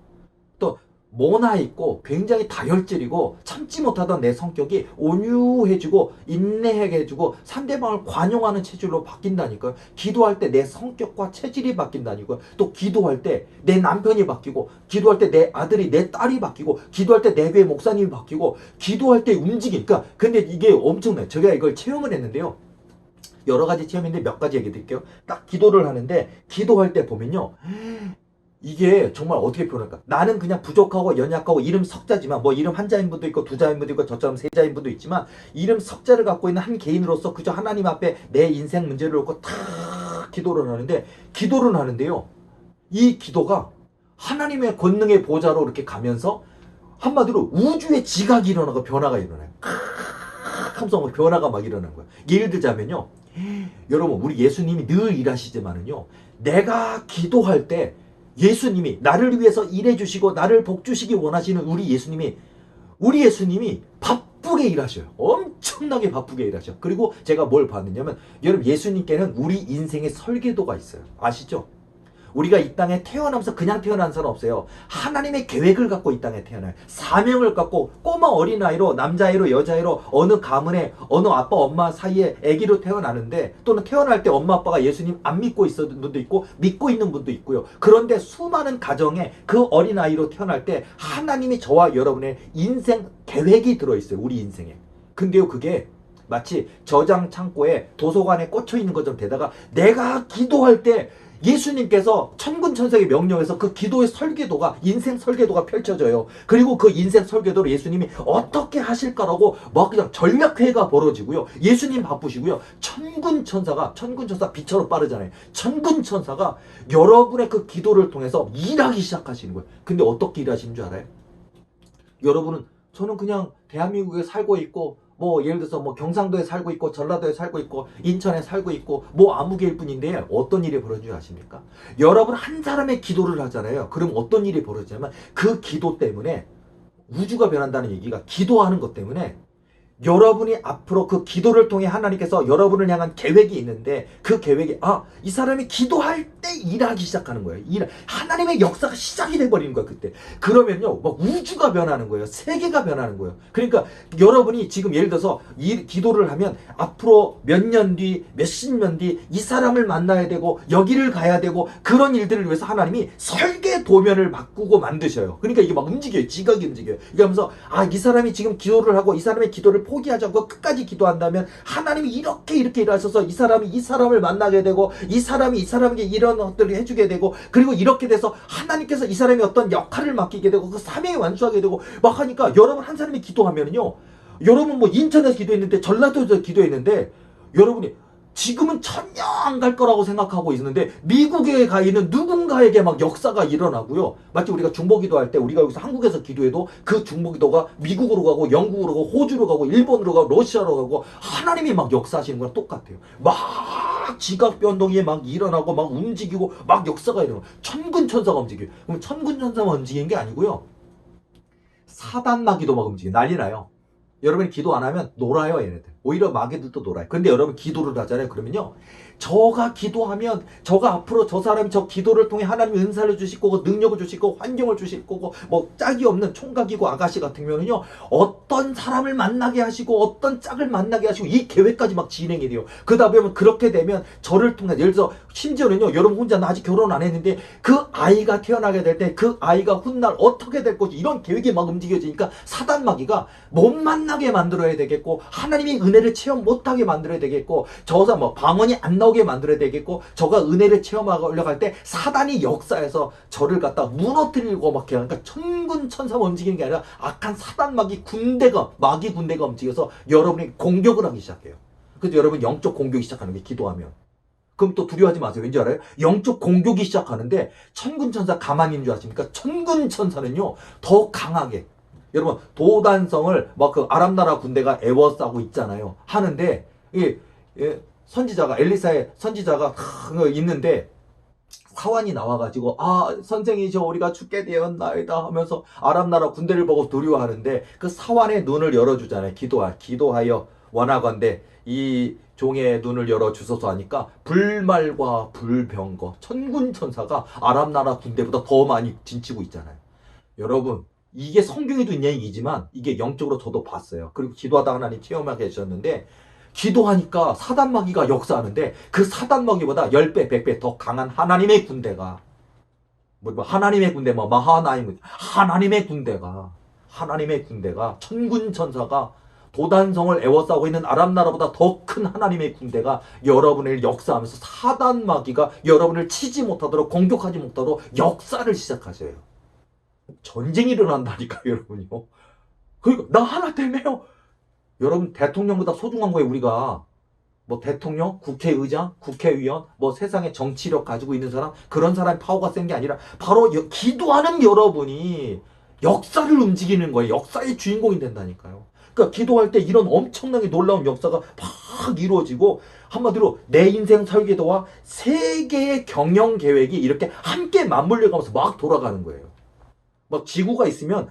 Speaker 1: 또 모나 있고 굉장히 다혈질이고 참지 못하던 내 성격이 온유해지고 인내하게 해주고 상대방을 관용하는 체질로 바뀐다니까요. 기도할 때 내 성격과 체질이 바뀐다니까요. 또 기도할 때 내 남편이 바뀌고 기도할 때 내 아들이 내 딸이 바뀌고 기도할 때 내 교회 목사님이 바뀌고 기도할 때 움직이니까 근데 이게 엄청나요. 제가 이걸 체험을 했는데요. 여러 가지 체험인데 몇 가지 얘기 드릴게요. 딱 기도를 하는데 기도할 때 보면요. 이게 정말 어떻게 표현할까? 나는 그냥 부족하고 연약하고 이름 석자지만 이름 한자인 분도 있고 두자인 분도 있고 저처럼 세자인 분도 있지만 이름 석자를 갖고 있는 한 개인으로서 그저 하나님 앞에 내 인생 문제를 놓고 탁 기도를 하는데요. 이 기도가 하나님의 권능의 보좌로 이렇게 가면서 한마디로 우주의 지각이 일어나고 변화가 일어나요. 함성 변화가 막 일어나는 거예요. 예를 들자면요. 여러분 우리 예수님이 늘 일하시지만은요. 내가 기도할 때 예수님이 나를 위해서 일해주시고 나를 복주시기 원하시는 우리 예수님이 바쁘게 일하셔요. 엄청나게 바쁘게 일하셔요. 그리고 제가 뭘 봤느냐면 여러분 예수님께는 우리 인생의 설계도가 있어요. 아시죠? 우리가 이 땅에 태어나면서 그냥 태어난 사람 없어요. 하나님의 계획을 갖고 이 땅에 태어나요. 사명을 갖고 꼬마 어린아이로 남자아이로 여자아이로 어느 가문에 어느 아빠 엄마 사이에 아기로 태어나는데 또는 태어날 때 엄마 아빠가 예수님 안 믿고 있었던 분도 있고 믿고 있는 분도 있고요. 그런데 수많은 가정에 그 어린아이로 태어날 때 하나님이 저와 여러분의 인생 계획이 들어있어요. 우리 인생에. 근데요 그게 마치 저장 창고에 도서관에 꽂혀 있는 것처럼 되다가 내가 기도할 때 예수님께서 천군 천사에게 명령해서 그 기도의 설계도가 인생 설계도가 펼쳐져요. 그리고 그 인생 설계도로 예수님이 어떻게 하실까라고 그냥 전략회의가 벌어지고요. 예수님 바쁘시고요. 천군 천사 빛처럼 빠르잖아요. 천군 천사가 여러분의 그 기도를 통해서 일하기 시작하시는 거예요. 근데 어떻게 일하시는 줄 알아요? 여러분은 저는 그냥 대한민국에 살고 있고 뭐 예를 들어서 뭐 경상도에 살고 있고 전라도에 살고 있고 인천에 살고 있고 뭐 아무개일 뿐인데 어떤 일이 벌어진 줄 아십니까? 여러분 한 사람의 기도를 하잖아요. 그럼 어떤 일이 벌어지냐면 그 기도 때문에 우주가 변한다는 얘기가 기도하는 것 때문에 여러분이 앞으로 그 기도를 통해 하나님께서 여러분을 향한 계획이 있는데 그 계획이 이 사람이 기도할 때 일하기 시작하는 거예요. 하나님의 역사가 시작이 돼버리는 거야 그때. 그러면요 막 우주가 변하는 거예요. 세계가 변하는 거예요. 그러니까 여러분이 지금 예를 들어서 기도를 하면 앞으로 몇 년 뒤, 몇십 년 뒤 이 사람을 만나야 되고 여기를 가야 되고 그런 일들을 위해서 하나님이 설계 도면을 바꾸고 만드셔요. 그러니까 이게 막 움직여요. 지각이 움직여요. 이러면서 이 사람이 지금 기도를 하고 이 사람의 기도를 포기하지 않고 끝까지 기도한다면 하나님이 이렇게 일하셔서 이 사람이 이 사람을 만나게 되고 이 사람이 이 사람에게 이런 것들을 해주게 되고 그리고 이렇게 돼서 하나님께서 이 사람이 어떤 역할을 맡기게 되고 그 사명을 완수하게 되고 막 하니까 여러분 한 사람이 기도하면요 여러분 뭐 인천에서 기도했는데 전라도에서 기도했는데 여러분이 지금은 전혀 안 갈 거라고 생각하고 있는데 미국에 가 있는 누군가에게 막 역사가 일어나고요. 마치 우리가 중보기도 할 때 우리가 여기서 한국에서 기도해도 그 중보기도가 미국으로 가고 영국으로 가고 호주로 가고 일본으로 가고 러시아로 가고 하나님이 막 역사하시는 거랑 똑같아요. 막 지각 변동이 막 일어나고 막 움직이고 막 역사가 일어나고 천군천사가 움직여요. 그럼 천군천사가 움직이는 게 아니고요. 사단 마귀도 막 움직여요. 난리 나요. 여러분이 기도 안 하면 놀아요 얘네들. 오히려 마귀들도 놀아요. 근데 여러분 기도를 하잖아요. 그러면요 저가 기도하면 저가 앞으로 저 사람이 저 기도를 통해 하나님이 은사를 주실 거고 능력을 주실 거고 환경을 주실 거고 뭐 짝이 없는 총각이고 아가씨 같은 경우는요 어떤 사람을 만나게 하시고 어떤 짝을 만나게 하시고 이 계획까지 막 진행이 돼요. 그러다 보면 그렇게 되면 저를 통해 예를 들어서 심지어는요 여러분 혼자 나 아직 결혼 안 했는데 그 아이가 태어나게 될 때 그 아이가 훗날 어떻게 될 것이 이런 계획이 막 움직여지니까 사단 마귀가 못 만나게 만들어야 되겠고 하나님이 은혜를 체험 못하게 만들어야 되겠고 저사 뭐 방언이 안 나오게 만들어야 되겠고 저가 은혜를 체험하려고 할 때 사단이 역사에서 저를 갖다 무너뜨리고 막 해요. 그러니까 천군천사가 움직이는 게 아니라 악한 사단 마귀 군대가 움직여서 여러분이 공격을 하기 시작해요. 그래서 여러분 영적 공격이 시작하는 게 기도하면. 그럼 또 두려워하지 마세요. 왠지 알아요? 영적 공격이 시작하는데 천군천사 가만히 있는 줄 아십니까? 천군천사는요 더 강하게 여러분 도단성을 막 그 아랍나라 군대가 애워싸고 있잖아요. 하는데 선지자가 엘리사의 선지자가 있는데 사환이 나와가지고 선생이 우리가 죽게 되었나이다 하면서 아랍나라 군대를 보고 두려워하는데 그 사환의 눈을 열어주잖아요. 기도하여 원하건대 이 종의 눈을 열어주소서 하니까 불말과 불병거 천군천사가 아랍나라 군대보다 더 많이 진치고 있잖아요. 여러분 이게 성경에도 있는 얘기지만 이게 영적으로 저도 봤어요. 그리고 기도하다 하나님 체험하게 해주셨는데 기도하니까 사단마귀가 역사하는데 그 사단마귀보다 10배, 100배 더 강한 하나님의 군대가 하나님의 군대 하나님의 군대가 천군천사가 도단성을 애워싸고 있는 아랍나라보다 더 큰 하나님의 군대가 여러분을 역사하면서 사단마귀가 여러분을 치지 못하도록 공격하지 못하도록 역사를 시작하셔요. 전쟁이 일어난다니까요 여러분요. 그러니까 나 하나 때문에요. 여러분 대통령보다 소중한 거예요 우리가. 뭐 대통령, 국회의장, 국회의원, 뭐 세상에 정치력 가지고 있는 사람 그런 사람의 파워가 센 게 아니라 바로 기도하는 여러분이 역사를 움직이는 거예요. 역사의 주인공이 된다니까요. 그러니까 기도할 때 이런 엄청나게 놀라운 역사가 막 이루어지고 한마디로 내 인생 설계도와 세계의 경영 계획이 이렇게 함께 맞물려가면서 막 돌아가는 거예요. 막 지구가 있으면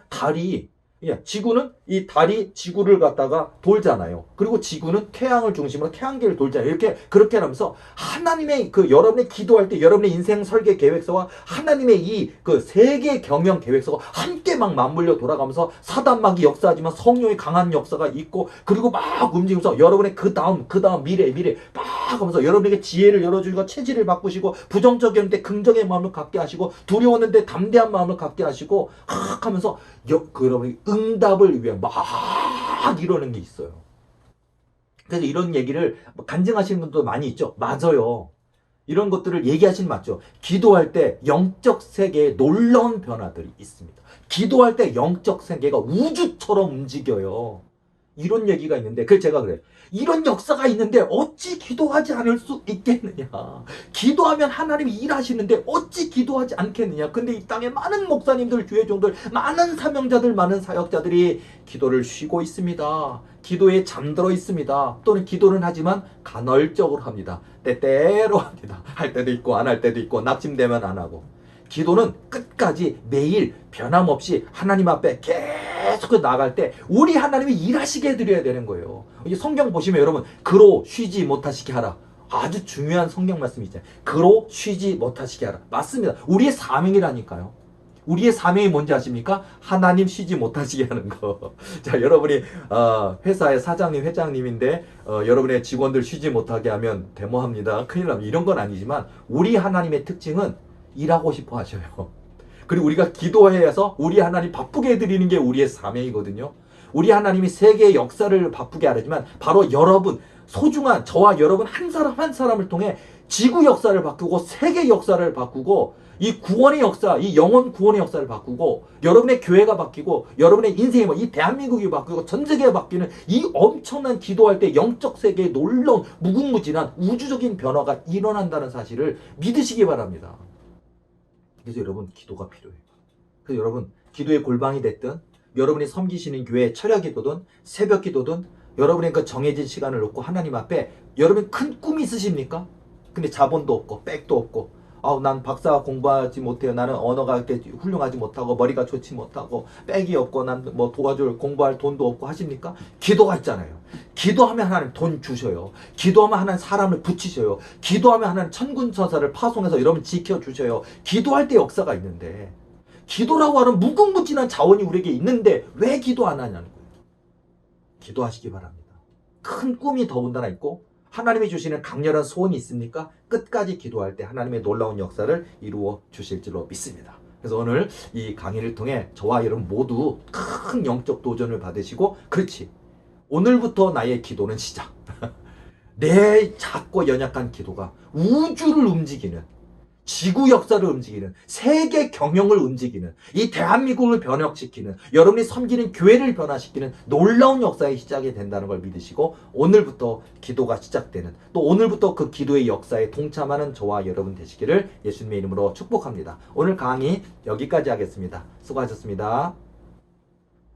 Speaker 1: 지구는 이 달이 지구를 갖다가 돌잖아요. 그리고 지구는 태양을 중심으로 태양계를 돌잖아요. 이렇게 그렇게 하면서 하나님의 여러분의 기도할 때 여러분의 인생 설계 계획서와 하나님의 이 세계 경영 계획서가 함께 막 맞물려 돌아가면서 사단마귀 역사하지만 성령의 강한 역사가 있고 그리고 막 움직이면서 여러분의 그 다음 미래 막 하면서 여러분에게 지혜를 열어주시고 체질을 바꾸시고 부정적이었는데 긍정의 마음을 갖게 하시고 두려웠는데 담대한 마음을 갖게 하시고 하면서 여러분이 응답을 위해 막 이러는 게 있어요. 그래서 이런 얘기를 간증하시는 분도 많이 있죠. 맞아요. 이런 것들을 얘기하시는 맞죠. 기도할 때 영적 세계에 놀라운 변화들이 있습니다. 기도할 때 영적 세계가 우주처럼 움직여요. 이런 얘기가 있는데, 그래서 제가 그래. 이런 역사가 있는데 어찌 기도하지 않을 수 있겠느냐. 기도하면 하나님이 일하시는데 어찌 기도하지 않겠느냐. 근데 이 땅에 많은 목사님들, 교회 종들, 많은 사명자들, 많은 사역자들이 기도를 쉬고 있습니다. 기도에 잠들어 있습니다. 또는 기도는 하지만 간헐적으로 합니다. 때때로 합니다. 할 때도 있고 안 할 때도 있고, 낙심되면 안 하고. 기도는 끝까지 매일 변함없이 하나님 앞에 계속 나아갈 때 우리 하나님이 일하시게 해드려야 되는 거예요. 이제 성경 보시면 여러분, 그로 쉬지 못하시게 하라. 아주 중요한 성경 말씀이 있잖아요. 그로 쉬지 못하시게 하라. 맞습니다. 우리의 사명이라니까요. 우리의 사명이 뭔지 아십니까? 하나님 쉬지 못하시게 하는 거. 자, 여러분이 회사의 사장님, 회장님인데 여러분의 직원들 쉬지 못하게 하면 데모합니다. 큰일 납니다. 이런 건 아니지만 우리 하나님의 특징은 일하고 싶어 하셔요. 그리고 우리가 기도해서 우리 하나님 바쁘게 해드리는 게 우리의 사명이거든요. 우리 하나님이 세계의 역사를 바쁘게 하려지만 바로 여러분, 소중한 저와 여러분 한 사람 한 사람을 통해 지구 역사를 바꾸고 세계 역사를 바꾸고 이 구원의 역사, 이 영혼 구원의 역사를 바꾸고 여러분의 교회가 바뀌고 여러분의 인생이 이 대한민국이 바뀌고 전 세계가 바뀌는 이 엄청난 기도할 때 영적 세계에 놀라운 무궁무진한 우주적인 변화가 일어난다는 사실을 믿으시기 바랍니다. 그래서 여러분, 기도가 필요해요. 그래서 여러분, 기도의 골방이 됐든 여러분이 섬기시는 교회 철야 기도든 새벽 기도든 여러분의 그 정해진 시간을 놓고 하나님 앞에, 여러분 큰 꿈이 있으십니까? 근데 자본도 없고 백도 없고, 난 박사 공부하지 못해요. 나는 언어가 이렇게 훌륭하지 못하고 머리가 좋지 못하고 백이 없고 난 뭐 도와줄 공부할 돈도 없고 하십니까? 기도가 있잖아요. 기도하면 하나님 돈 주셔요. 기도하면 하나님 사람을 붙이셔요. 기도하면 하나님 천군천사를 파송해서 여러분 지켜주셔요. 기도할 때 역사가 있는데, 기도라고 하는 무궁무진한 자원이 우리에게 있는데 왜 기도 안 하냐는 거예요. 기도하시기 바랍니다. 큰 꿈이 더군다나 있고 하나님이 주시는 강렬한 소원이 있습니까? 끝까지 기도할 때 하나님의 놀라운 역사를 이루어 주실 줄로 믿습니다. 그래서 오늘 이 강의를 통해 저와 여러분 모두 큰 영적 도전을 받으시고, 그렇지, 오늘부터 나의 기도는 시작. 내 작고 연약한 기도가 우주를 움직이는, 지구 역사를 움직이는, 세계 경영을 움직이는, 이 대한민국을 변혁시키는, 여러분이 섬기는 교회를 변화시키는 놀라운 역사의 시작이 된다는 걸 믿으시고, 오늘부터 기도가 시작되는, 또 오늘부터 그 기도의 역사에 동참하는 저와 여러분 되시기를 예수님의 이름으로 축복합니다. 오늘 강의 여기까지 하겠습니다. 수고하셨습니다.